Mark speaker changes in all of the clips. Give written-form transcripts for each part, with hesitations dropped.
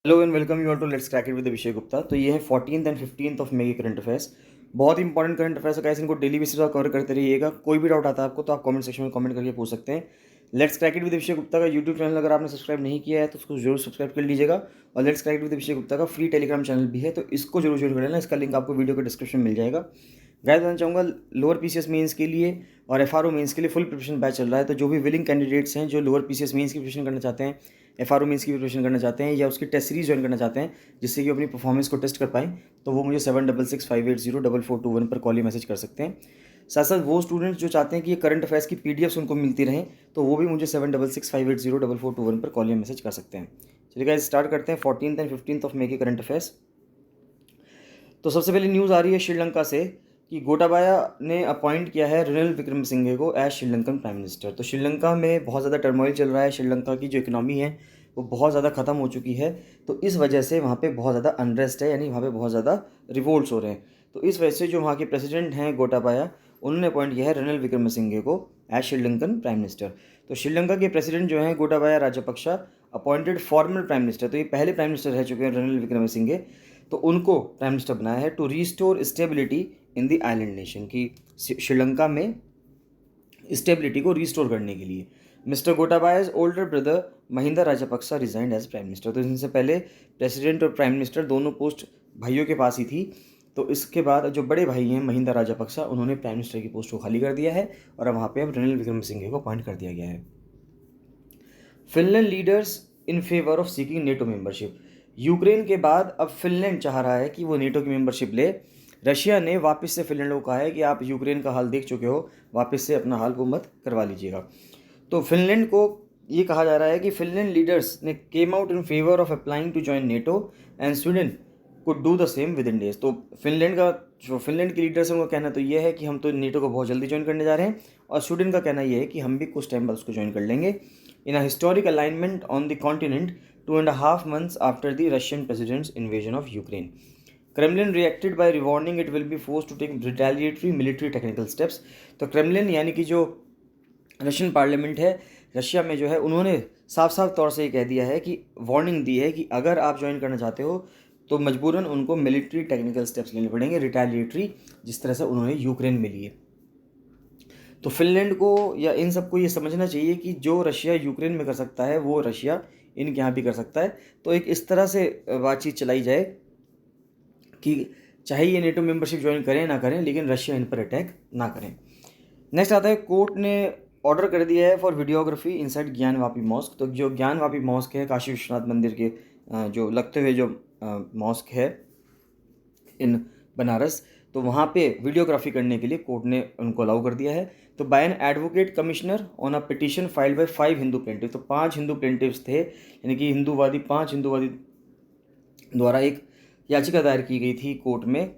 Speaker 1: Hello and welcome you all to let's crack it with Vishay Gupta. तो ये है 14th and 15th of May के current affairs. बहुत important current affairs है, इनको डेली बेसिस पर कवर करते रहिएगा। कोई भी डाउट आता है आपको तो आप कमेंट सेक्शन में कमेंट करके पूछ सकते हैं। Let's crack it with Vishay Gupta का यूट्यूब चैनल अगर आपने सब्सक्राइब नहीं किया है तो उसको जरूर सब्सक्राइब कर लीजिएगा। और let's crack it with Vishay Gupta का फ्री टेलीग्राम चैनल भी है, तो इसको जरूर ज्वाइन कर लेना। इसका लिंक आपको वीडियो के डिस्क्रिप्शन में मिल जाएगा। गाइस बताना चाहूँगा, लोअर पीसीएस मेंस के लिए और एफआरओ मेंस के लिए फुल प्रिपरेशन बैच चल रहा है। तो जो भी विलिंग कैंडिडेट्स हैं जो लोअर पीसीएस मेंस की प्रिपरेशन करना चाहते हैं, एफआरओ मेंस की प्रिपरेशन करना चाहते हैं या उसकी टेस्ट सीरीज ज्वाइन करना चाहते हैं जिससे कि अपनी परफॉर्मेंस को टेस्ट कर पाएँ, तो वो मुझे 7665804421 पर कॉल या मैसेज कर सकते हैं। साथ साथ वो स्टूडेंट्स जो चाहते हैं कि ये करंट अफेयर्स की पीडीएफ्स उनको मिलती रहें, तो वो भी मुझे 7665804421 पर कॉल या मैसेज कर सकते हैं। चलिए गाइस स्टार्ट करते हैं 14th and 15th of May के करंट अफेयर्स। तो सबसे पहले न्यूज़ आ रही है श्रीलंका से कि गोटाबाया ने अपॉइंट किया है रनिल विक्रमसिंघे को एज श्रीलंकन प्राइम मिनिस्टर। तो श्रीलंका में बहुत ज़्यादा टर्मोइल चल रहा है। श्रीलंका की जो इकोनॉमी है वो बहुत ज़्यादा ख़त्म हो चुकी है, तो इस वजह से वहाँ पे बहुत ज़्यादा अनरेस्ट है, यानी वहाँ पे बहुत ज़्यादा रिवोल्ट्स हो रहे हैं। तो इस वजह से जो वहाँ के प्रेसिडेंट हैं गोटाबाया, उन्होंने अपॉइंट किया है रनिल विक्रमसिंघे को एज श्रीलंकन प्राइम मिनिस्टर। तो श्रीलंका के प्रेसिडेंट जो हैं Gotabaya Rajapaksa, appointed former prime minister, तो ये पहले प्राइम मिनिस्टर रह चुके हैं रनिल विक्रमसिंघे। तो उनको प्राइम मिनिस्टर बनाया है to restore stability in the island nation, की श्रीलंका में स्टेबिलिटी को रिस्टोर करने के लिए। Mister Gotabaya's older brother Mahinda Rajapaksa resigned as prime minister. तो इनसे पहले प्रेसिडेंट और प्राइम मिनिस्टर दोनों पोस्ट भाइयों के पास ही थी। तो इसके बाद जो बड़े भाई हैं महिंदा राजपक्सा, उन्होंने प्राइम मिनिस्टर की पोस्ट को खाली कर दिया है और अब वहाँ पे अब रनिल विक्रमसिंघे को अपॉइंट कर दिया गया है। Finland leaders in favour of seeking NATO membership. Ukraine के बाद अब फिनलैंड चाह रहा है कि वो नेटो की मेंबरशिप ले। रशिया ने वापस से फिनलैंड को कहा है कि आप यूक्रेन का हाल देख चुके हो, वापस से अपना हाल वो मत करवा लीजिएगा। तो फिनलैंड को ये कहा जा रहा है कि फिनलैंड लीडर्स ने came out in favour of applying to join NATO and Sweden could do the same within days. तो फिनलैंड का जो फिनलैंड के लीडर्स हैं उनका कहना तो ये है कि हम तो नेटो को बहुत जल्दी ज्वाइन करने जा रहे हैं, और स्वीडन का कहना ये है कि हम भी कुछ टाइम बाद उसको ज्वाइन कर लेंगे। In a historic alignment on the continent 2.5 months after the Russian president's invasion of Ukraine. Kremlin reacted by warning it will be forced to take retaliatory military technical steps. तो Kremlin यानी कि जो Russian parliament है Russia में जो है, उन्होंने साफ साफ तौर से ये कह दिया है कि वार्निंग दी है कि अगर आप ज्वाइन करना चाहते हो तो मजबूरन उनको मिलिट्री टेक्निकल स्टेप्स लेने पड़ेंगे, रिटेलिएटरी, जिस तरह से उन्होंने यूक्रेन में लिए। तो फिनलैंड को या इन सबको ये समझना चाहिए कि जो रशिया यूक्रेन में कर सकता है वो रशिया इनके यहाँ भी कर सकता है। तो एक इस तरह से बातचीत चलाई जाए कि चाहे ये नेटो मेंबरशिप ज्वाइन करें ना करें, लेकिन रशिया इन पर अटैक ना करें। नेक्स्ट आता है, कोर्ट ने ऑर्डर कर दिया है for videography inside Gyanvapi mosque. तो जो ज्ञानवापी मॉस्क है काशी विश्वनाथ मंदिर के जो लगते हुए जो मॉस्क है इन बनारस, तो वहाँ पे वीडियोग्राफी करने के लिए कोर्ट ने उनको अलाउ कर दिया है। तो by an advocate commissioner on a petition filed by 5 Hindu plaintiff. तो 5 हिंदू प्लेंटिव्स थे, यानी कि हिंदूवादी 5 हिंदूवादी द्वारा एक याचिका दायर की गई थी कोर्ट में।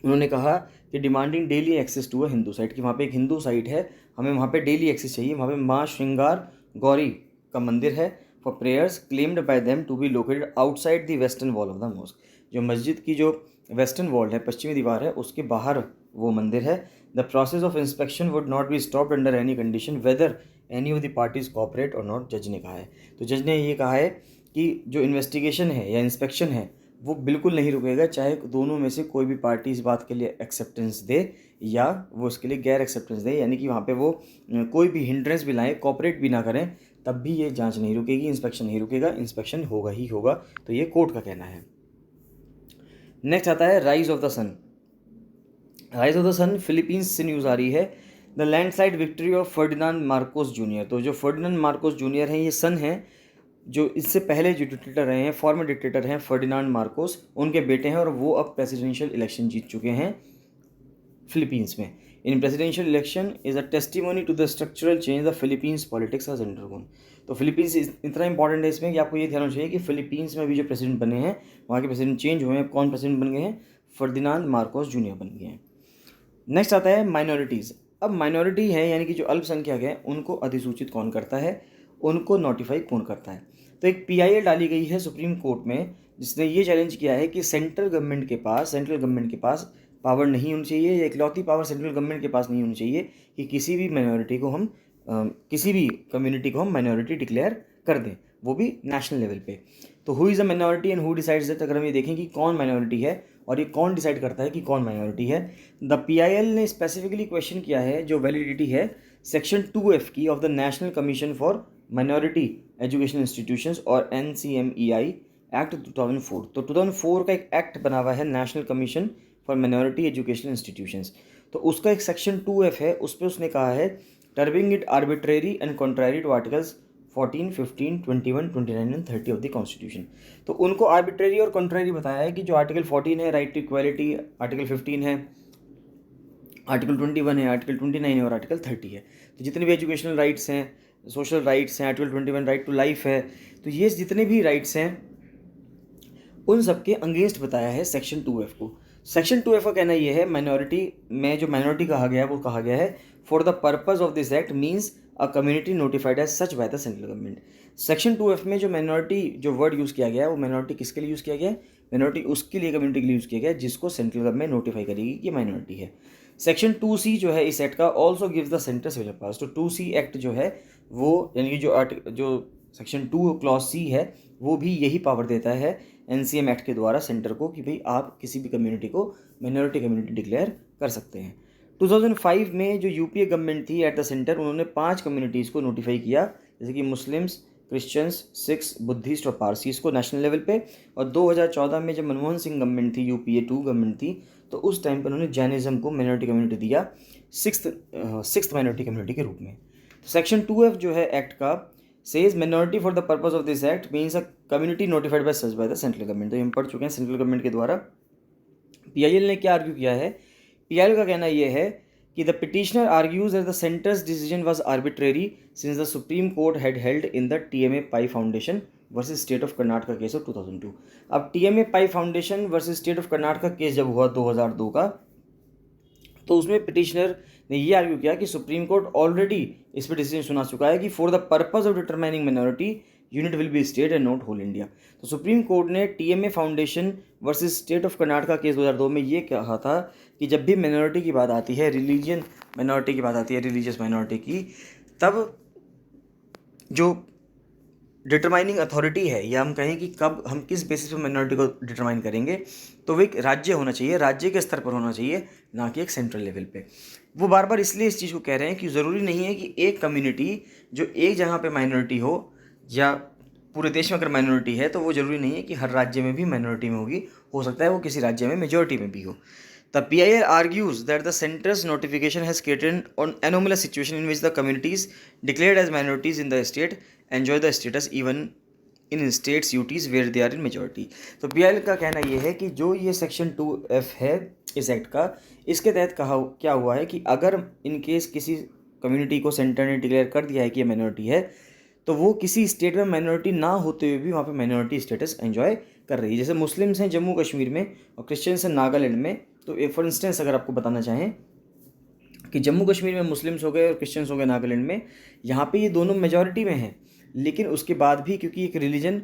Speaker 1: उन्होंने कहा कि demanding daily access to a Hindu site, कि वहाँ पे एक हिंदू साइट है, हमें वहाँ पे डेली एक्सेस चाहिए। वहाँ पे माँ श्रृंगार गौरी का मंदिर है for prayers claimed by them to be located outside the western wall of the mosque. जो मस्जिद की जो वेस्टर्न वॉल है, पश्चिमी दीवार है, उसके बाहर वो मंदिर है। The process of inspection would not be stopped under any condition whether any of the parties cooperate or not, जज ने कहा है। तो जज ने ये कहा है कि जो इन्वेस्टिगेशन है या इंस्पेक्शन है वो बिल्कुल नहीं रुकेगा, चाहे दोनों में से कोई भी पार्टी इस बात के लिए एक्सेप्टेंस दे या वो इसके लिए गैर एक्सेप्टेंस दे, यानी कि वहाँ पे वो कोई भी हिंड्रेंस भी लाएँ, कॉपरेट भी ना करें, तब भी ये जांच नहीं रुकेगी, इंस्पेक्शन नहीं रुकेगा, इंस्पेक्शन होगा ही होगा। तो ये कोर्ट का कहना है। नेक्स्ट आता है rise of the sun. Rise of the sun Philippines से न्यूज़ आ रही है। The landslide victory of Ferdinand Marcos junior. तो जो फर्डिनांड मार्कोस जूनियर हैं ये सन हैं, जो इससे पहले जो डिक्टेटर रहे हैं, फॉर्मर डिक्टेटर हैं फर्डिनांड मार्कोस, उनके बेटे हैं, और वो अब प्रेसिडेंशियल इलेक्शन जीत चुके हैं फिलीपींस में। In presidential election is a testimony to the structural change the Philippines politics has undergone. तो फिलीपींस इतना इंपॉर्टेंट है इसमें कि आपको ये ध्यान रखना चाहिए कि फिलीपींस में भी जो प्रेसिडेंट बने हैं, वहाँ के प्रेसिडेंट चेंज हुए हैं। कौन प्रेसिडेंट बन गए हैं? फर्दिनांड मार्कोस जूनियर बन गए हैं। नेक्स्ट आता है माइनॉरिटीज़। अब माइनॉरिटी है यानी कि जो अल्पसंख्यक हैं उनको अधिसूचित कौन करता है, उनको नोटिफाई कौन करता है। तो एक पीआईएल डाली गई है सुप्रीम कोर्ट में, जिसने ये चैलेंज किया है कि सेंट्रल गवर्नमेंट के पास पावर नहीं होनी चाहिए, या इकलौती पावर सेंट्रल गवर्नमेंट के पास नहीं होनी चाहिए कि किसी भी माइनॉरिटी को हम किसी भी कम्युनिटी को हम माइनॉरिटी डिक्लेयर कर दें, वो भी नेशनल लेवल पे। तो who is a minority and who decides that, अगर हम ये देखें कि कौन माइनॉरिटी है और ये कौन डिसाइड करता है कि कौन माइनॉरिटी है, द PIL ने स्पेसिफिकली क्वेश्चन किया है जो वैलिडिटी है सेक्शन 2F की of the national commission for minority education institutions और NCMEI एक्ट 2004। तो 2004 का एक एक्ट बना हुआ है national commission for minority education institutions, तो उसका एक सेक्शन 2F है, उस पर उसने कहा है terming it arbitrary and contrary to articles 14, 15, 21, 29 and 30 of the constitution. तो उनको आर्बिट्रेरी और कॉन्ट्रैरी बताया है कि जो आर्टिकल 14 है राइट टू इक्वालिटी, आर्टिकल 15 है, आर्टिकल 21 है, आर्टिकल 29 है और आर्टिकल 30 है। तो जितने भी एजुकेशनल राइट्स हैं, सोशल राइट्स हैं, आर्टिकल 21 राइट टू लाइफ है, तो ये जितने भी राइट्स हैं उन सब के अगेंस्ट बताया है सेक्शन 2F को। सेक्शन 2F का कहना यह है माइनॉरिटी में जो माइनॉरिटी कहा गया है वो कहा गया है for the purpose of this act means a community notified as such by the central government. Section 2F में जो माइनॉरिटी जो वर्ड यूज़ किया गया है वो माइनॉरिटी किसके लिए यूज़ किया गया है, माइनॉरिटी उसके लिए कम्युनिटी के लिए यूज़ किया गया है जिसको सेंट्रल गवर्नमेंट नोटिफाई करेगी कि माइनॉरिटी है। सेक्शन 2C जो है इस एक्ट का also gives the centre civil powers. तो 2C एक्ट जो है वो यानी कि जो सेक्शन 2 क्लॉज C है वो भी यही पावर देता है NCM एक्ट के द्वारा सेंटर को कि भाई आप किसी भी कम्युनिटी को माइनॉरिटी कम्युनिटी डिक्लेयर कर सकते हैं। 2005 में जो UPA गवर्नमेंट थी एट द सेंटर, उन्होंने 5 कम्युनिटीज़ को नोटिफाई किया, जैसे कि मुस्लिम्स, क्रिश्चियंस, सिख्स, बुद्धिस्ट और पारसीस को नेशनल लेवल पे। और 2014 में जब मनमोहन सिंह गवर्नमेंट थी, UPA 2 गवर्नमेंट थी, तो उस टाइम पर उन्होंने जैनिज़्म को माइनॉरिटी कम्युनिटी दिया सिक्स्थ माइनॉरिटी कम्युनिटी के रूप में। तो सेक्शन 2F जो है एक्ट का says minority for the purpose of this act means a community notified by such by the central government. तो हम पढ़ चुके हैं सेंट्रल गवर्नमेंट के द्वारा। PIL ने क्या आर्ग्यू किया है, PIL का कहना यह है कि the petitioner argues that the centres decision was arbitrary since the Supreme court had held in the TMA pi foundation versus state of Karnataka case of 2002। अब TMA pi foundation versus state of Karnataka case जब हुआ 2002 का, तो उसमें petitioner ने ये argue किया कि सुप्रीम कोर्ट ऑलरेडी इस पर डिसीजन सुना चुका है कि for the purpose of determining minority unit will be state and not whole India. तो सुप्रीम कोर्ट ने TMA foundation versus state of Karnataka case 2002 में ये कहा था कि जब भी माइनॉरिटी की बात आती है, रिलीजियन माइनॉरिटी की बात आती है, रिलीजियस माइनॉरिटी की, तब जो डिटरमाइनिंग अथॉरिटी है, या हम कहें कि कब हम किस बेसिस पर माइनॉरिटी को डिटरमाइन करेंगे, तो वो एक राज्य होना चाहिए, राज्य के स्तर पर होना चाहिए, ना कि एक सेंट्रल लेवल पे। वो बार बार इसलिए इस चीज़ को कह रहे हैं कि ज़रूरी नहीं है कि एक कम्युनिटी जो एक जगह पे माइनॉरिटी हो या पूरे देश में अगर माइनॉरिटी है तो वो ज़रूरी नहीं है कि हर राज्य में भी माइनॉरिटी में होगी, हो सकता है वो किसी राज्य में मेजॉरिटी में भी हो। The PIL argues that the center's notification has created an anomalous situation in which the communities declared as minorities in the state enjoy the status even in states UTs where they are in majority। तो PIL का कहना यह है कि जो ये section 2F है इस एक्ट का, इसके तहत कहा क्या हुआ है कि अगर इन केस किसी कम्युनिटी को सेंटर ने डिक्लेयर कर दिया है कि ये माइनॉरिटी है, तो वो किसी स्टेट में माइनॉरिटी ना होते हुए भी वहाँ पे माइनॉरिटी स्टेटस एंजॉय कर रही है। जैसे मुस्लिम्स हैं जम्मू कश्मीर में और क्रिश्चियंस हैं नागालैंड में। तो फॉर इंस्टेंस अगर आपको बताना चाहें कि जम्मू कश्मीर में मुस्लिम्स हो गए और क्रिश्चियंस हो गए नागालैंड में, यहाँ पे ये दोनों मेजॉरिटी में हैं, लेकिन उसके बाद भी क्योंकि एक रिलीजन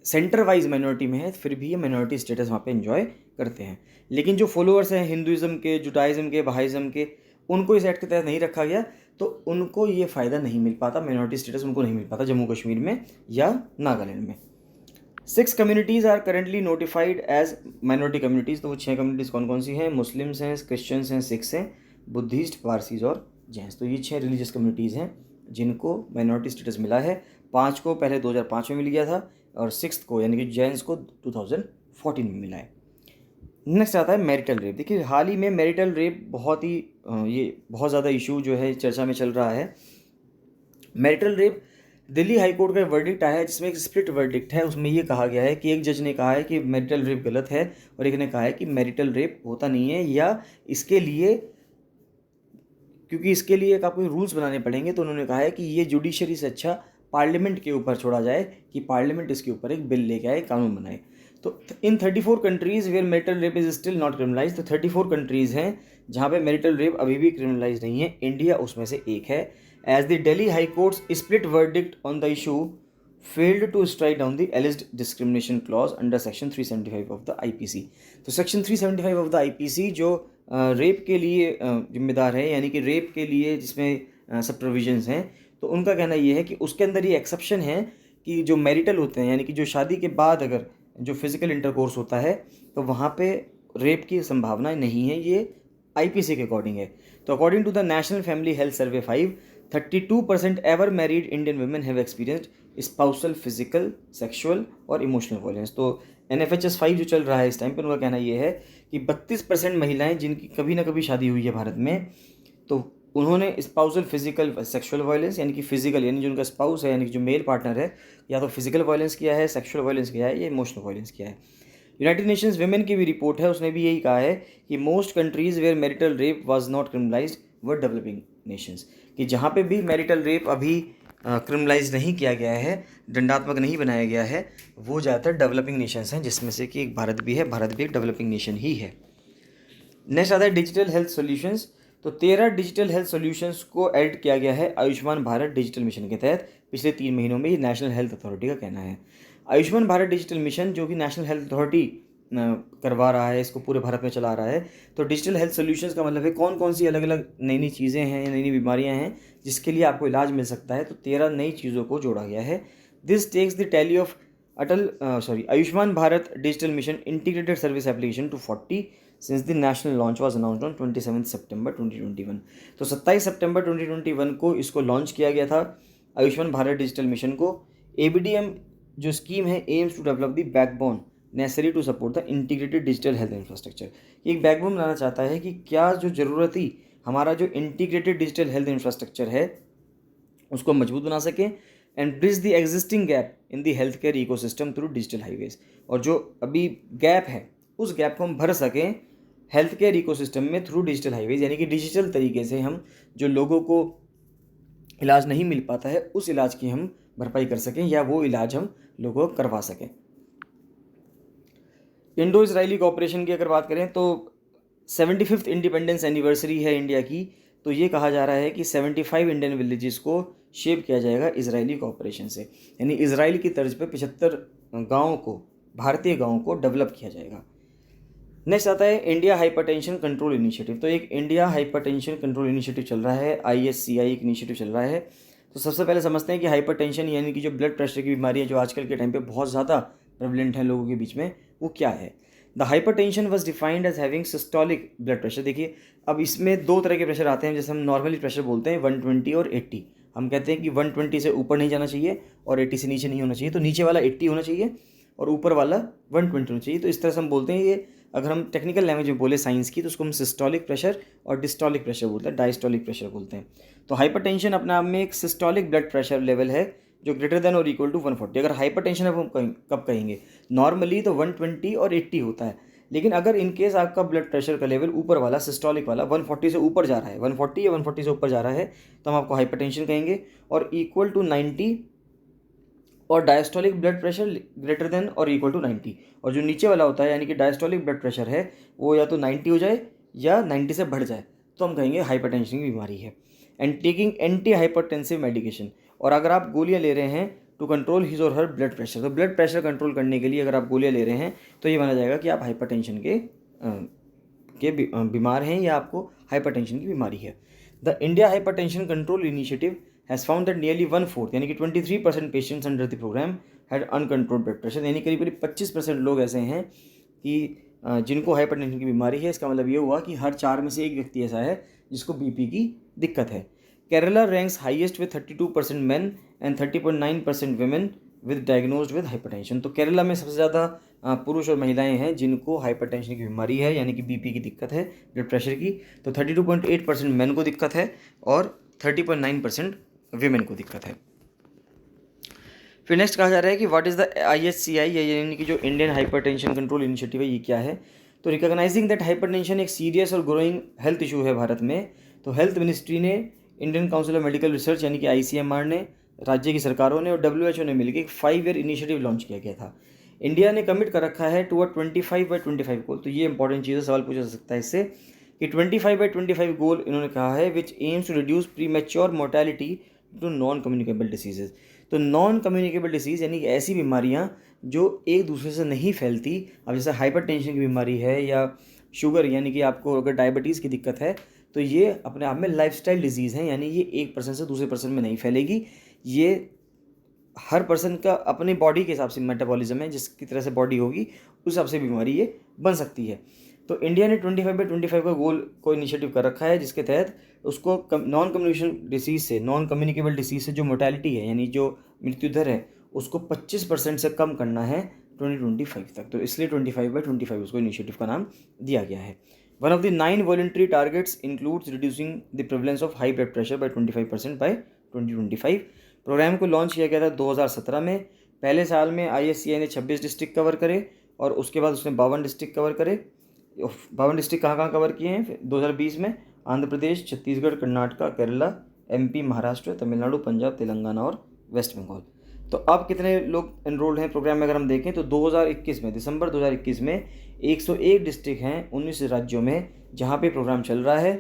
Speaker 1: सेंटर वाइज माइनॉरिटी में है, फिर भी ये माइनॉरिटी स्टेटस वहाँ पे एंजॉय करते हैं। लेकिन जो फॉलोअर्स हैं हिंदुज़म के, जुडाइज़म के, बहाइज़म के, उनको इस एक्ट के तहत नहीं रखा गया, तो उनको ये फ़ायदा नहीं मिल पाता, माइनॉरिटी स्टेटस उनको नहीं मिल पाता जम्मू कश्मीर में या नागालैंड में। 6 communities are currently notified as minority communities. तो वो 6 कम्युनिटीज़ कौन कौन सी हैं? मुस्लिम्स हैं, क्रिश्चियंस हैं, सिख्स हैं, बुद्धिस्ट, पारसीज और जैन्स। तो ये 6 रिलीजियस कम्युनिटीज़ हैं जिनको माइनॉरिटी स्टेटस मिला है। 5 को पहले 2005 में मिल गया था और 6 को यानी कि जैन्स को 2014 में मिला है। नेक्स्ट आता है मैरिटल रेप। देखिए हाल ही में मैरिटल रेप बहुत ज़्यादा इशू जो है चर्चा में चल रहा है। Marital rape Delhi high court का वर्डिक्ट आया है जिसमें एक स्प्लिट वर्डिक्ट है। उसमें ये कहा गया है कि एक जज ने कहा है कि मैरिटल रेप गलत है और एक ने कहा है कि मैरिटल रेप होता नहीं है, या इसके लिए क्योंकि इसके लिए एक आपको रूल्स बनाने पड़ेंगे, तो उन्होंने कहा है कि ये जुडिशरी से अच्छा पार्लियामेंट के ऊपर छोड़ा जाए कि पार्लियामेंट इसके ऊपर एक बिल लेके आए, कानून बनाए। तो in 34 countries where marital rape is still not criminalise. तो 34 कंट्रीज़ हैं जहाँ पे मैरिटल रेप अभी भी क्रिमिनलाइज नहीं है, इंडिया उसमें से एक है। As the Delhi high court's split verdict on the issue failed to strike down the alleged discrimination clause under section 375 of the IPC। तो सेक्शन 375 ऑफ द IPC जो रेप के लिए जिम्मेदार है, यानी कि रेप के लिए जिसमें सब प्रोविजंस हैं, तो उनका कहना ये है कि उसके अंदर ये एक्सेप्शन है कि जो मैरिटल होते हैं यानी कि जो शादी के बाद अगर जो फिजिकल इंटरकोर्स होता है तो वहाँ पे रेप की संभावना नहीं है, ये आईपीसी के अकॉर्डिंग है। तो according to the national family health survey 5, 32% ever married Indian women have experienced spousal, physical, sexual और इमोशनल वायलेंस। तो NFHS 5 जो चल रहा है इस टाइम पर, उनका कहना ये है कि 32% महिलाएं जिनकी कभी ना कभी शादी हुई है भारत में, तो उन्होंने स्पाउसल, फिजिकल, सेक्सुअल वायलेंस यानी कि फिजिकल यानी जो उनका स्पाउस है यानी कि जो मेल पार्टनर है, या तो फिजिकल वायलेंस किया है, सेक्सुअल वायलेंस किया है या इमोशनल वायलेंस किया है। यूनाइटेड नेशंस विमेन की भी रिपोर्ट है, उसने भी यही कहा है कि most countries where marital rape was not criminalised were developing nations, कि जहाँ पे भी मैरिटल रेप अभी क्रिमिनलाइज नहीं किया गया है, दंडात्मक नहीं बनाया गया है, वो ज़्यादातर डेवलपिंग नेशंस हैं, जिसमें से कि एक भारत भी है। भारत भी एक डेवलपिंग नेशन ही है। नेक्स्ट आता है डिजिटल हेल्थ सॉल्यूशंस। तो 13 डिजिटल हेल्थ सॉल्यूशंस को ऐड किया गया है आयुष्मान भारत डिजिटल मिशन के तहत पिछले 3 महीनों में, ये नेशनल हेल्थ अथॉरिटी का कहना है। आयुष्मान भारत डिजिटल मिशन जो कि नेशनल हेल्थ अथॉरिटी करवा रहा है, इसको पूरे भारत में चला रहा है। तो डिजिटल हेल्थ सॉल्यूशंस का मतलब है कौन कौन सी अलग अलग नई नई चीज़ें हैं, नई नई बीमारियां हैं जिसके लिए आपको इलाज मिल सकता है। तो 13 नई चीज़ों को जोड़ा गया है। This takes the tally of Ayushman Bharat digital mission integrated service application to 40 since the national launch was announced on 27 सितंबर 2021। तो 27 सितंबर 2021 को इसको लॉन्च किया गया था आयुष्मान भारत डिजिटल मिशन को। ABDM जो स्कीम है aims to develop the backbone necessary to support the integrated digital health infrastructure. एक बैकबोन बनाना चाहता है कि क्या जो ज़रूरती हमारा जो इंटीग्रेटेड डिजिटल हेल्थ इंफ्रास्ट्रक्चर है उसको मजबूत बना सकें and bridge the existing gap in the health care ecosystem through digital highways. और जो अभी गैप है उस गैप को हम भर सकें हेल्थ केयर इकोसिस्टम में थ्रू डिजिटल हाईवेज, यानी कि डिजिटल तरीके से हम जो लोगों को इलाज नहीं मिल पाता है उस इलाज की हम भरपाई कर सकें या वो इलाज हम लोगों को करवा सकें। इंडो इसराइली कोऑपरेशन की अगर बात करें तो 75th इंडिपेंडेंस एनिवर्सरी है इंडिया की। तो ये कहा जा रहा है कि 75 इंडियन विलेजेस को शेप किया जाएगा इजरायली कोऑपरेशन से, यानी इजराइल की तर्ज पे 75 गाँव को, भारतीय गाँव को डेवलप किया जाएगा। नेक्स्ट आता है इंडिया हाइपरटेंशन कंट्रोल इनिशिएटिव। तो एक इंडिया हाइपरटेंशन कंट्रोल इनिशिएटिव चल रहा है, ISCI एक इनिशिएटिव चल रहा है। तो सबसे पहले समझते हैं कि हाइपरटेंशन यानी कि जो ब्लड प्रेशर की बीमारी है जो आजकल के टाइम पे बहुत ज़्यादा प्रेवलेंट है लोगों के बीच में, वो क्या है। The hypertension was defined as having systolic blood pressure. देखिए अब इसमें 2 तरह के प्रेशर आते हैं, जैसे हम नॉर्मली प्रेशर बोलते हैं 120 और 80। हम कहते हैं कि 120 से ऊपर नहीं जाना चाहिए और 80 से नीचे नहीं होना चाहिए। तो नीचे वाला 80 होना चाहिए और ऊपर वाला 120 होना चाहिए। तो इस तरह से हम बोलते हैं। ये अगर हम टेक्निकल लैंग्वेज में बोले साइंस की तो उसको हम सिस्टोलिक प्रेशर और डिस्टोलिक प्रेशर बोलते हैं, डायस्टोलिक प्रेशर बोलते हैं। तो हाइपरटेंशन अपने आप में एक सिस्टोलिक ब्लड प्रेशर लेवल है जो ग्रेटर देन और इक्वल टू 140। अगर हाइपरटेंशन अब हम कब कहेंगे, नॉर्मली तो 120 और 80 होता है, लेकिन अगर इनकेस आपका ब्लड प्रेशर का लेवल ऊपर वाला सिस्टोलिक वाला 140 से ऊपर जा रहा है, 140 या 140 से ऊपर जा रहा है, तो हम आपको हाइपरटेंशन कहेंगे। और इक्वल टू 90 और diastolic blood pressure greater than और इक्वल टू 90। और जो नीचे वाला होता है यानी कि डायस्टोलिक ब्लड प्रेशर है वो या तो 90 हो जाए या 90 से बढ़ जाए, तो हम कहेंगे हाइपरटेंशन की बीमारी है। And taking anti hypertensive medication, और अगर आप गोलियां ले रहे हैं टू कंट्रोल हिज और हर ब्लड प्रेशर, तो ब्लड प्रेशर कंट्रोल करने के लिए अगर आप गोलियां ले रहे हैं तो ये माना जाएगा कि आप हाइपरटेंशन के बीमार हैं या आपको हाइपरटेंशन की बीमारी है। The India hypertension control initiative has found that nearly 1/4 यानी कि 23% patients under the programme had uncontrolled blood pressure, यानी करीब करीब 25% लोग ऐसे हैं कि जिनको हाइपरटेंशन की बीमारी है। इसका मतलब ये हुआ कि हर 4 में से एक व्यक्ति ऐसा है जिसको BP की दिक्कत है। Kerala ranks highest with 32% main and 30.9% women with diagnosed with hypertension. तो केरला में सबसे ज़्यादा पुरुष और महिलाएं हैं जिनको हाइपरटेंशन की बीमारी है यानी कि BP की दिक्कत है, ब्लड प्रेशर की। तो 32.8% मेन को दिक्कत है और 30.9% वीमेन को दिक्कत है। फिर नेक्स्ट कहा जा रहा है कि व्हाट इज़ द ISCI यानी कि जो इंडियन हाइपरटेंशन कंट्रोल इनिशिएटिव है ये क्या है। तो रिकॉग्नाइजिंग दैट हाइपरटेंशन एक सीरियस और ग्रोइंग हेल्थ इशू है भारत में, तो हेल्थ मिनिस्ट्री ने, Indian council of medical research यानी कि ICMR ने, राज्य की सरकारों ने और WHO ने मिलकर एक 5 ईयर इनिशिएटिव लॉन्च किया गया था। इंडिया ने कमिट कर रखा है टू 25/25 गोल। तो ये इंपॉर्टेंट चीज़ है, सवाल पूछा जा सकता है इससे कि 25/25 गोल इन्होंने कहा है which aims to reduce premature mortality to non communicable diseases. तो नॉन कम्युनिकेबल डिसीज़ यानी कि ऐसी बीमारियां जो एक दूसरे से नहीं फैलती। अब जैसे हाइपरटेंशन की बीमारी है या शुगर यानी कि आपको अगर डायबिटीज़ की दिक्कत है तो ये अपने आप में लाइफस्टाइल डिजीज़ हैं, यानी ये एक पर्सन से दूसरे पर्सन में नहीं फैलेगी। ये हर पर्सन का अपनी बॉडी के हिसाब से मेटाबॉलिज्म है, जिसकी तरह से बॉडी होगी उस हिसाब से बीमारी ये बन सकती है। तो इंडिया ने 25/25 का गोल को इनिशिएटिव कर रखा है, जिसके तहत उसको नॉन कम्युनिकेबल डिसीज से जो मोर्टेलिटी है, यानी जो मृत्यु दर है, उसको 25% से कम करना है 2025 तक। तो इसलिए 25/25 उसको इनिशिएटिव का नाम दिया गया है। One of the 9 voluntary targets includes reducing the prevalence of high blood pressure by 25% by 2025। Programme को लॉन्च किया गया था 2017 में। पहले साल में ISCI ने 26 डिस्ट्रिक्ट कवर करे और उसके बाद उसने 52 डिस्ट्रिक्ट कवर करे। 52 डिस्ट्रिक्ट कहाँ कवर किए हैं? फिर 2020 में आंध्र प्रदेश, छत्तीसगढ़, कर्नाटका, केरला, MP, महाराष्ट्र, तमिलनाडु, पंजाब, तेलंगाना और वेस्ट बंगाल। तो अब कितने लोग एनरोल्ड हैं प्रोग्राम में अगर हम देखें तो 2021 में, दिसंबर 2021 में 101 डिस्ट्रिक्ट हैं 19 राज्यों में जहाँ पे प्रोग्राम चल रहा है।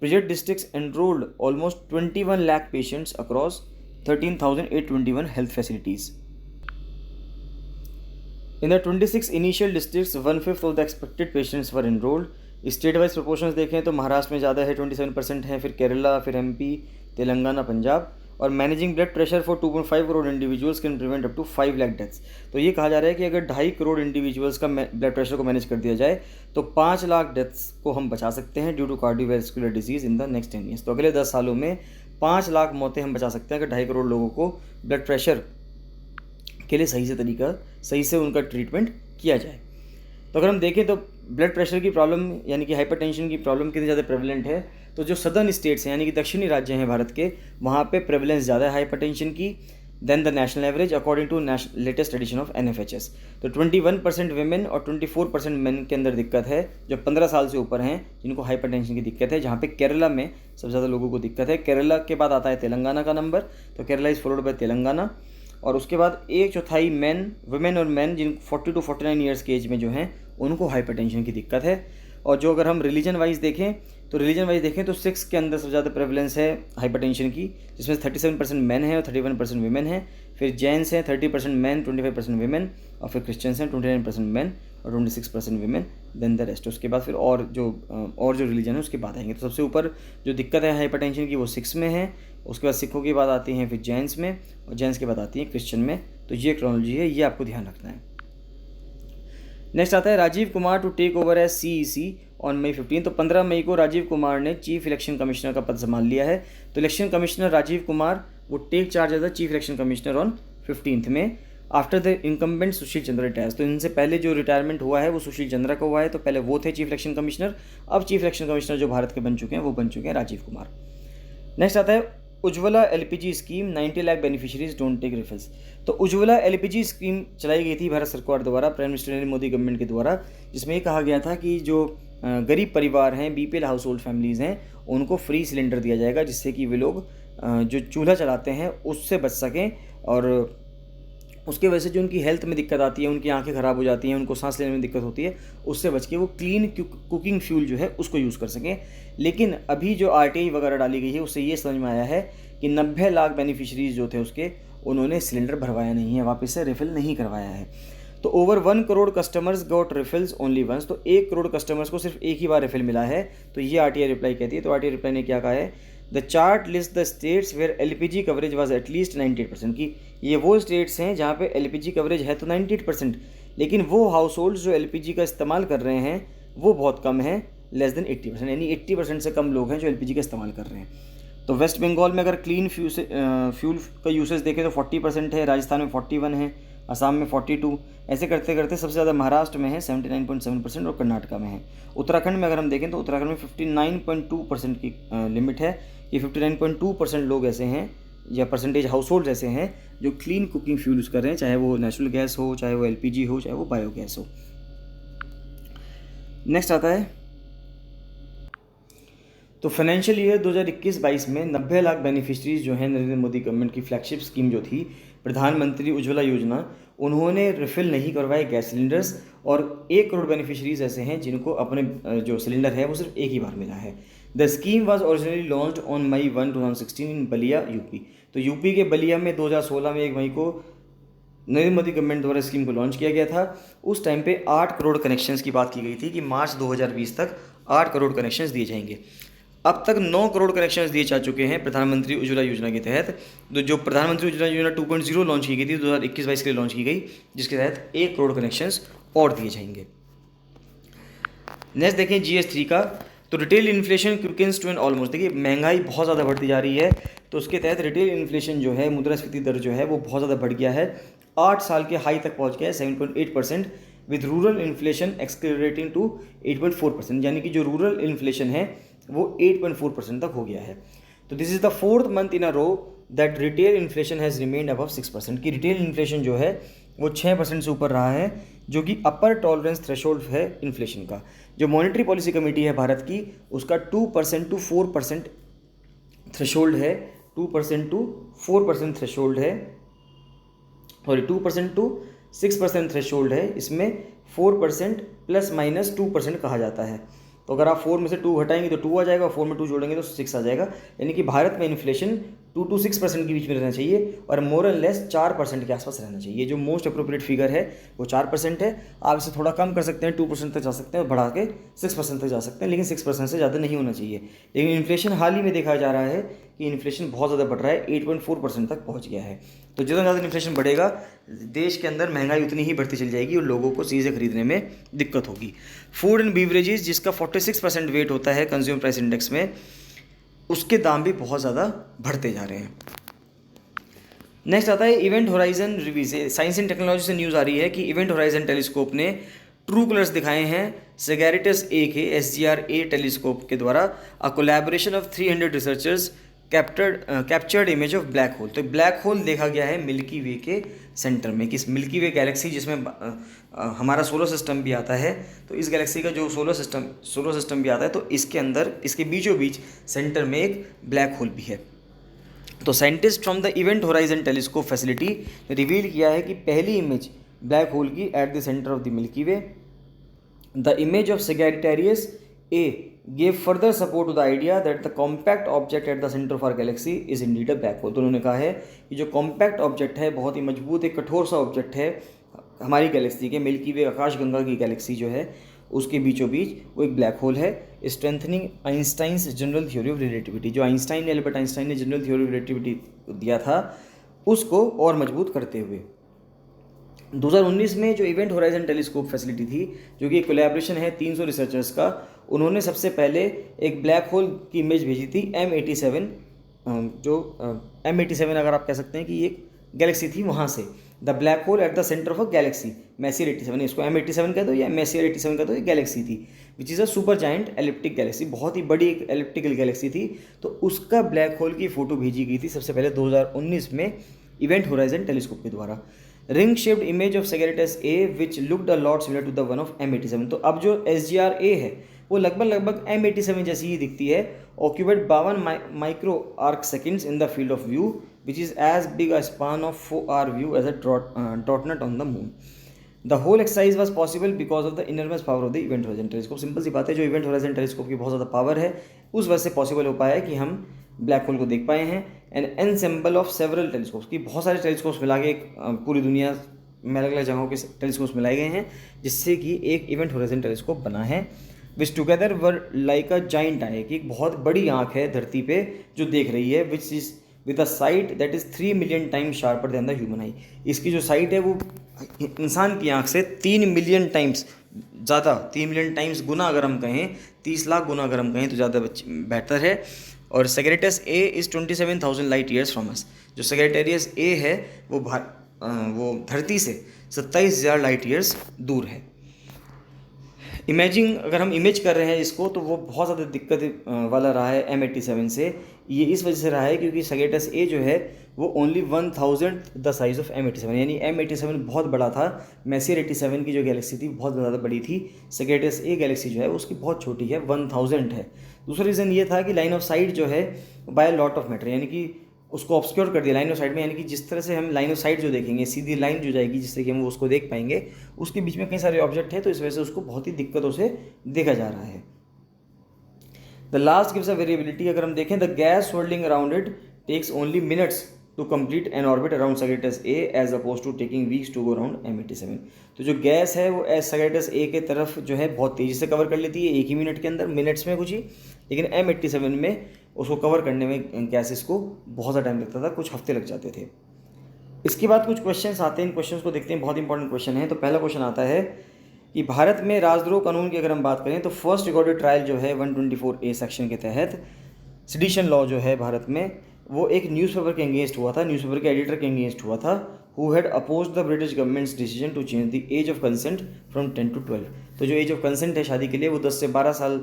Speaker 1: Project districts enrolled almost 21 lakh patients across 13,821 health facilities. In the 26 initial districts, 1/5 of the expected patients were enrolled. State wise proportions देखें तो महाराष्ट्र में ज़्यादा है, 27% है, फिर केरला, फिर MP, तेलंगाना, पंजाब। और managing blood pressure for 2.5 crore individuals can prevent up to 5 lakh deaths. तो ये कहा जा रहा है कि अगर 2.5 करोड़ इंडिविजुअल्स का ब्लड प्रेशर को मैनेज कर दिया जाए तो 5 लाख डेथ्स को हम बचा सकते हैं due to cardiovascular disease in the next 10 years. तो अगले 10 सालों में 5 लाख मौतें हम बचा सकते हैं अगर 2.5 करोड़ लोगों को ब्लड प्रेशर के लिए सही से उनका ट्रीटमेंट किया जाए। तो अगर हम देखें तो ब्लड प्रेशर की प्रॉब्लम यानी कि हाइपरटेंशन की प्रॉब्लम कितनी ज़्यादा प्रेवलेंट है, तो जो सदर्न स्टेट्स हैं यानी कि दक्षिणी राज्य हैं भारत के, वहाँ पे प्रेवलेंस ज़्यादा है हाइपरटेंशन की then the national average according to latest edition of NFHS। तो 21% वेमेन और 24% मेन के अंदर दिक्कत है जो 15 साल से ऊपर हैं, जिनको हाइपरटेंशन की दिक्कत है, जहाँ पे केरला में सबसे ज़्यादा लोगों को दिक्कत है। केरला के बाद आता है तेलंगाना का नंबर, तो Kerala is followed by Telangana. और उसके बाद 1/4 वुमेन और मैन जिन 40 to 49 ईयर्स के एज में जो हैं उनको हाइपरटेंशन की दिक्कत है। और जो अगर हम रिलीजन वाइज देखें तो सिक्स के अंदर सबसे ज़्यादा प्रेवलेंस है हाइपरटेंशन की, जिसमें 37% मैन है और 31% वीमेन है। फिर जैन्स हैं 30% मैन, 25% वीमेन। और फिर क्रिश्चियंस हैं 29% मैन और 26% वीमेन, देन द रेस्ट। उसके बाद फिर और जो रिलीजन है उसके बाद आएंगे। तो सबसे ऊपर जो दिक्कत है हाइपरटेंशन की वो सिक्स में है, उसके बाद सिखों की बात आती है, फिर जैन्स में, और जैन्स के बाद आती है क्रिश्चियन में। तो ये क्रोनोलॉजी है, ये आपको ध्यान रखना है। नेक्स्ट आता है Rajiv Kumar to take over as CEC on May 15। तो 15 मई को राजीव कुमार ने चीफ इलेक्शन कमिश्नर का पद संभाल लिया है। तो इलेक्शन कमिश्नर राजीव कुमार वो take charge as the chief election commissioner on 15 में after the incumbent Sushil Chandra retires. तो इनसे पहले जो रिटायरमेंट हुआ है वो सुशील चंद्रा का हुआ है, तो पहले वो थे चीफ इलेक्शन कमिश्नर। अब चीफ इलेक्शन कमिश्नर जो भारत के बन चुके हैं वो बन चुके हैं राजीव कुमार। नेक्स्ट आता है Ujjwala LPG scheme, 90 lakh beneficiaries don't take refills. तो उज्ज्वला LPG स्कीम चलाई गई थी भारत सरकार द्वारा, prime minister Narendra Modi government के द्वारा, जिसमें ये कहा गया था कि जो गरीब परिवार हैं, BPL हाउस होल्ड फैमिलीज़ हैं, उनको फ्री सिलेंडर दिया जाएगा, जिससे कि वे लोग जो चूल्हा चलाते हैं उससे बच सकें। और उसके वजह से जो उनकी हेल्थ में दिक्कत आती है, उनकी आंखें ख़राब हो जाती हैं, उनको सांस लेने में दिक्कत होती है, उससे बच के वो क्लीन कुकिंग फ्यूल जो है उसको यूज़ कर सकें। लेकिन अभी जो RTI वगैरह डाली गई है उससे ये समझ में आया है कि 90 लाख बेनिफिशरीज जो थे उसके, उन्होंने सिलेंडर भरवाया नहीं है, वापस से रिफ़िल नहीं करवाया है। तो over 1 crore customers got refills only once. तो 1 करोड़ कस्टमर्स को सिर्फ एक ही बार रिफिल मिला है। तो ये RTI रिप्लाई कहती है। तो RTI रिप्लाई ने क्या कहा है, the chart list the states where LPG coverage was at least 98%। की ये वो स्टेट्स हैं जहाँ पे LPG कवरेज है तो 98%, लेकिन वो हाउस होल्ड जो LPG का इस्तेमाल कर रहे हैं वो बहुत कम है, लेस देन 80%, यानी 80% से कम लोग हैं जो LPG का इस्तेमाल कर रहे हैं। तो वेस्ट बंगाल में अगर क्लीन फ्यूल का यूसेज देखें तो 40% है, राजस्थान में 41 है, असम में 42, ऐसे करते करते सबसे ज़्यादा महाराष्ट्र में है 79.7% और कर्नाटका में है। उत्तराखंड में अगर हम देखें तो उत्तराखंड में 59.2% की लिमिट है। ये 59.2% लोग ऐसे हैं या परसेंटेज हाउस होल्ड ऐसे हैं जो क्लीन कुकिंग फ्यूल यूज़ कर रहे हैं, चाहे वो नेचुरल गैस हो, चाहे वो LPG हो, चाहे वो बायोगैस हो। नेक्स्ट आता है तो फाइनेंशियल ईयर 2021-22 में 90 लाख बेनिफिशरीज जो हैं नरेंद्र मोदी गवर्नमेंट की फ्लैगशिप स्कीम जो थी प्रधानमंत्री उज्ज्वला योजना, उन्होंने रिफ़िल नहीं करवाए गैस सिलेंडर्स। और 1 करोड़ बेनिफिशरीज ऐसे हैं जिनको अपने जो सिलेंडर है वो सिर्फ एक ही बार मिला है। The scheme was originally launched on May 1, 2016 in Ballia UP। तो यूपी के बलिया में 2016 में 1 मई को नरेंद्र मोदी गवर्नमेंट द्वारा स्कीम को लॉन्च किया गया था। उस टाइम पे 8 करोड़ कनेक्शंस की बात की गई थी कि मार्च 2020 तक 8 करोड़ कनेक्शंस दिए जाएंगे। अब तक 9 करोड़ कनेक्शंस दिए जा चुके हैं प्रधानमंत्री उज्ज्वला योजना के तहत। तो जो प्रधानमंत्री उज्ज्वला योजना 2.0 लॉन्च की गई थी 2021-22 के लिए लॉन्च की गई, जिसके तहत 1 करोड़ कनेक्शंस और दिए जाएंगे। नेक्स्ट देखें GS3 का। तो retail inflation quickens to an almost, देखिए महंगाई बहुत ज़्यादा बढ़ती जा रही है, तो उसके तहत रिटेल इन्फ्लेशन जो है, मुद्रास्फीति दर जो है वो बहुत ज़्यादा बढ़ गया है, 8 साल के हाई तक पहुंच गया है 7.8%, with rural inflation accelerating to 8.4%, यानी कि जो रूरल इन्फ्लेशन है वो 8.4% तक हो गया है। तो this is the 4th month in a row that retail inflation has remained above 6%, की रिटेल इन्फ्लेशन जो है वो 6% से ऊपर रहा है, जो कि अपर टॉलरेंस थ्रेशोल्ड है इन्फ्लेशन का। जो मॉनेटरी पॉलिसी कमेटी है भारत की, उसका 2% टू 4% थ्रेशोल्ड है, 2% टू 4% थ्रेशोल्ड है, सॉरी 2% टू 6% थ्रेशोल्ड है। इसमें 4% प्लस माइनस 2% कहा जाता है। तो अगर आप 4 में से 2 घटाएंगे तो 2 आ जाएगा, और 4 में 2 जोड़ेंगे तो 6 आ जाएगा। यानी कि भारत में इन्फ्लेशन 2 to 6% के बीच में रहना चाहिए, और मोर एंड लेस 4% के आसपास रहना चाहिए। जो मोस्ट अप्रोप्रिएट फिगर है वो 4% है। आप इसे थोड़ा कम कर सकते हैं, 2% तक जा सकते हैं, बढ़ा के 6% तक जा सकते हैं, लेकिन 6% से ज़्यादा नहीं होना चाहिए। लेकिन इन्फ्लेशन हाल ही में देखा जा रहा है कि इन्फ्लेशन बहुत ज़्यादा बढ़ रहा है, 8.4% तक पहुँच गया है। तो जितना ज़्यादा इन्फ्लेशन बढ़ेगा, देश के अंदर महंगाई उतनी ही बढ़ती चली जाएगी और लोगों को चीज़ें खरीदने में दिक्कत होगी। फूड एंड बीवरेजेस, जिसका 46% वेट होता है कंज्यूमर प्राइस इंडेक्स में, उसके दाम भी बहुत ज़्यादा बढ़ते जा रहे हैं। नेक्स्ट आता है इवेंट होराइजन रिव्यू से। साइंस एंड टेक्नोलॉजी से न्यूज़ आ रही है कि इवेंट होराइजन टेलीस्कोप ने ट्रू कलर्स दिखाए हैं सेगेरिटस ए के SGR-A टेलीस्कोप के द्वारा। A collaboration of 300 researchers captured image of black hole. तो ब्लैक होल देखा गया है मिल्की वे के सेंटर में, किस मिल्की वे गैलेक्सी जिसमें हमारा सोलर सिस्टम भी आता है। तो इस गैलेक्सी का जो सोलर सिस्टम भी आता है, तो इसके अंदर, इसके बीचों बीच सेंटर में एक ब्लैक होल भी है। तो scientist from the Event Horizon Telescope facility ने रिवील किया है कि पहली इमेज ब्लैक होल की at the centre of the Milky Way. The image of Sagittarius A gave further support to the idea that the compact object at the center of our galaxy is indeed a black hole। तो उन्होंने कहा है कि जो compact object है, बहुत ही मजबूत एक कठोर सा ऑब्जेक्ट है हमारी गैलेक्सी के, मिल्की वे आकाशगंगा की गैलेक्सी जो है उसके बीचों बीच वो एक ब्लैक होल है। Strengthening Einstein's general theory of relativity, जो आइंस्टाइन ने, एल्बर्ट आइंस्टाइन ने जनरल थ्योरी ऑफ रिलेटिविटी दिया था, उसको और मजबूत करते हुए 2019 में जो इवेंट होराइजन टेलीस्कोप फैसिलिटी थी, जो कि एक कोलैबोरेशन है 300 रिसर्चर्स का, उन्होंने सबसे पहले एक ब्लैक होल की इमेज भेजी थी M87, जो M87 अगर आप कह सकते हैं कि एक गैलेक्सी थी, वहाँ से the black hole at the centre of a Galaxy messier 87, इसको M87 कह दो या मेसियर 87 कह दो, एक गैलेक्सी थी which is a super giant elliptic Galaxy, बहुत ही बड़ी एक एलिप्टिकल गैलेक्सी थी। तो उसका ब्लैक होल की फ़ोटो भेजी गई थी सबसे पहले 2019 में इवेंट होराइजन टेलीस्कोप के द्वारा। Ring shaped image of Sagittarius A which looked a lot similar to the one of M87। तो अब जो SGR-A है वो लगभग M87 जैसी ही दिखती है। Occupied 52 micro arc seconds in the field of view which is as big a span of 4 view as a doughnut on the moon. The whole exercise was possible because of the enormous power of the Event Horizon Telescope. Simple सी बात है, जो event Horizon telescope की बहुत ज़्यादा power है, उस वजह से पॉसिबल हो पाया है कि हम ब्लैक होल को देख पाए हैं। And ensemble of several telescopes, की बहुत सारे टेलीस्कोप्स मिला के एक पूरी दुनिया में अलग अलग जगहों के टेलीस्कोप्स मिलाए गए हैं, जिससे कि एक इवेंट होराइजन टेलीस्कोप बना है। Which together were like a giant eye, कि एक बहुत बड़ी आँख है धरती पे जो देख रही है, which is with a sight that is 3 million times sharper than the human eye. इसकी जो साइट है वो इंसान की आँख से 3 मिलियन टाइम्स ज़्यादा, 3 मिलियन टाइम्स गुना अगर हम कहें, 30 लाख गुना अगर हम कहें तो ज़्यादा बेहतर है। और सेगेरिटस A is 27,000 light years from us. जो सेगेरिटेरियस A है वो धरती से 27,000 लाइट ईयर्स दूर है। इमेजिंग, अगर हम इमेज कर रहे हैं इसको, तो वो बहुत ज़्यादा दिक्कत वाला रहा है M87 से। ये इस वजह से रहा है क्योंकि सेगेरिटस A जो है वो only 1000th the size of M87, यानी M87 बहुत बड़ा था। मेसियर 87 की जो गैलेक्सी थी बहुत ज़्यादा बड़ी थी, सेगेरिटस A गैलेक्सी जो है उसकी बहुत छोटी है, 1000 है। दूसरा रीज़न ये था कि लाइन ऑफ साइट जो है बाय लॉट ऑफ मैटर, यानी कि उसको ऑब्सक्योर कर दिया लाइन ऑफ साइट में, यानी कि जिस तरह से हम लाइन ऑफ साइट जो देखेंगे, सीधी लाइन जो जाएगी जिससे कि हम उसको देख पाएंगे, उसके बीच में कई सारे ऑब्जेक्ट हैं, तो इस वजह से उसको बहुत ही दिक्कतों से देखा जा रहा है। The last gives a variability, अगर हम देखें, the gas swirling around it takes only minutes to complete an orbit around Sagittarius A as opposed to taking weeks to go around M87। तो जो गैस है वो सेगेरिटस A के तरफ जो है बहुत तेज़ी से कवर कर लेती है, 1 ही मिनट के अंदर, मिनट्स में कुछ ही, लेकिन M87 में उसको कवर करने में गैसेस को बहुत ज़्यादा टाइम लगता था, कुछ हफ्ते लग जाते थे। इसके बाद कुछ क्वेश्चंस आते हैं, इन क्वेश्चंस को देखते हैं, बहुत इंपॉर्टेंट क्वेश्चन है। तो पहला क्वेश्चन आता है कि भारत में राजद्रोह कानून की अगर हम बात करें तो फर्स्ट रिकॉर्डेड ट्रायल जो है 124A सेक्शन के तहत सेडिशन लॉ जो है भारत में, वो एक न्यूज़पेपर के अगेंस्ट हुआ था, न्यूज़पेपर के एडिटर के अगेंस्ट हुआ था, who had oppose the British government's decision to change the age of consent from 10 to 12। तो जो एज ऑफ कंसेंट है शादी के लिए वो 10 से 12 साल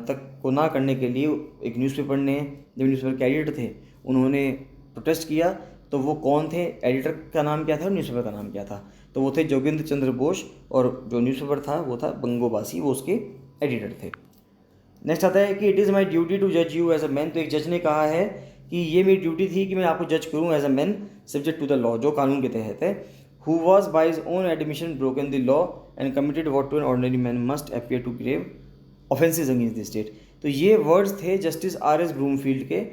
Speaker 1: तक को ना करने के लिए एक न्यूज़पेपर ने, जब न्यूज़पेपर के एडिटर थे उन्होंने प्रोटेस्ट किया। तो वो कौन थे, एडिटर का नाम क्या था और न्यूज़पेपर का नाम क्या था? तो वो थे जोगिंद्र चंद्र बोस, और जो न्यूज़पेपर था वो था बंगोबासी, वो उसके एडिटर थे। नेक्स्ट आता है कि it is my duty to जज यू एज अ मैन। तो एक जज ने कहा है कि ये मेरी ड्यूटी थी कि मैं आपको जज करूँ as a man subject to the law, जो कानून के तहत है। Who was by his own admission broken the law and committed what to an ordinary man must appear to grave offences against the state. तो ये words थे justice R.S. Broomfield के।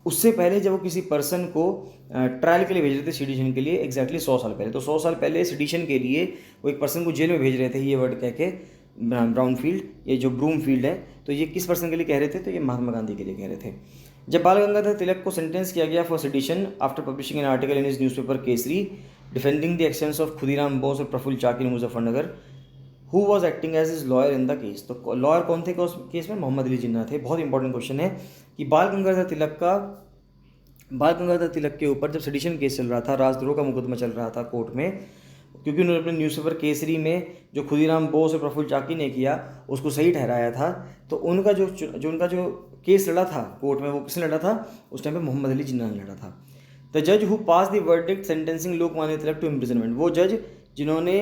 Speaker 1: उससे पहले जब वो किसी पर्सन को ट्रायल के लिए भेज रहे थे सिडिशन के लिए, एग्जैक्टली 100 साल पहले, तो 100 साल पहले सिडिशन के लिए वो एक पर्सन को जेल में भेज रहे थे ये वर्ड कह के, ब्राउनफील्ड, ये जो ब्रूमफील्ड है, तो ये किस पर्सन के लिए कह रहे थे? तो ये महात्मा गांधी के लिए कह रहे थे। जब बाल गंगाधर तिलक को सेंटेंस किया गया for sedition after publishing an article in his newspaper Kesari defending the actions of Khudiram Bose और Prafulla Chaki in Muzaffarnagar, who was acting as his lawyer in the case. तो लॉयर कौन थे उस केस में? मोहम्मद अली जिन्ना थे। बहुत इंपॉर्टेंट क्वेश्चन है कि बाल गंगाधर तिलक के ऊपर जब सेडिशन केस चल रहा था, राजद्रोह का मुकदमा चल रहा था कोर्ट में, क्योंकि उन्होंने अपने न्यूज़पेपर केसरी में जो खुदीराम बोस और प्रफुल्ल चाकी ने किया उसको सही ठहराया था, तो उनका जो केस लड़ा था कोर्ट में, वो किसने लड़ा था? उस टाइम पे मोहम्मद अली जिन्ना ने लड़ा था। द जज who pass the verdict sentencing Lokmanya Tilak to imprisonment, वो जज जिन्होंने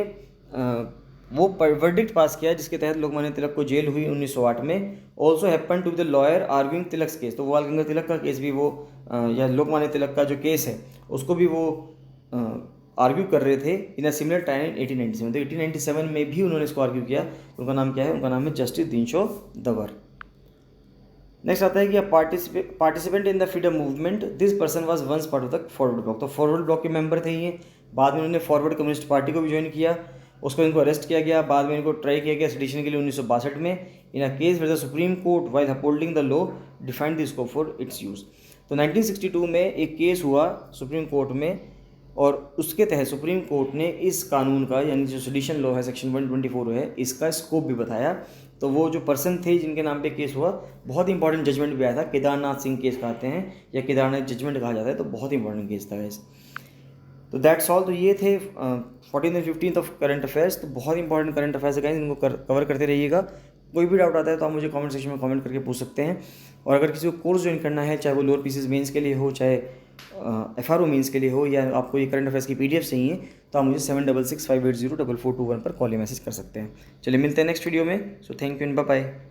Speaker 1: वो वर्डिक्ट पास किया जिसके तहत लोकमान्य तिलक को जेल हुई 1908 में। Also happen to the lawyer arguing Tilak's case, तो बाल गंगाधर तिलक का केस भी वो या लोकमान्य तिलक का जो केस है उसको भी वो आर्ग्यू कर रहे थे इन अ सिमिलर टाइम इन 1897। तो 1897 में भी उन्होंने इसको आर्ग्यू किया। उनका नाम क्या है? उनका नाम है जस्टिस दीनशो दवर। नेक्स्ट आता है कि participant in the freedom movement, this person was once part of the forward bloc. तो फॉरवर्ड ब्लॉक के मेंबर थे ये, बाद में उन्होंने फॉरवर्ड कम्युनिस्ट पार्टी को भी ज्वाइन किया, उसको इनको अरेस्ट किया गया, बाद में इनको ट्राई किया गया सेडिशन के लिए 1962 में in a case where the Supreme Court while upholding the law defined the scope for its use. तो 1962 में एक केस हुआ सुप्रीम कोर्ट में, और उसके तहत सुप्रीम कोर्ट ने इस कानून का, यानी जो सेडिशन लॉ है सेक्शन 124 है, इसका स्कोप भी बताया। तो वो जो पर्सन थे जिनके नाम पे केस हुआ, बहुत इंपॉर्टेंट जजमेंट भी आया था, केदारनाथ सिंह केस कहते हैं या केदारनाथ जजमेंट कहा जाता है, तो बहुत इंपॉर्टेंट केस था इस। तो दैट्स ऑल। तो ये थे 14th और 15th ऑफ करंट अफेयर्स। तो बहुत इंपॉर्टेंट करंट अफेयर्स है, इनको कवर करते रहिएगा। कोई भी डाउट आता है तो आप मुझे कमेंट सेक्शन में कमेंट करके पूछ सकते हैं। और अगर किसी को कोर्स ज्वाइन करना है, चाहे वो लोअर पीसीज मेंस के लिए हो, चाहे FRO मेंस के लिए हो, या आपको ये करंट अफेयर्स की PDF चाहिए, तो आप मुझे 7665804421 पर कॉल या मैसेज कर सकते हैं। चलिए मिलते हैं नेक्स्ट वीडियो में। So thank you and bye bye.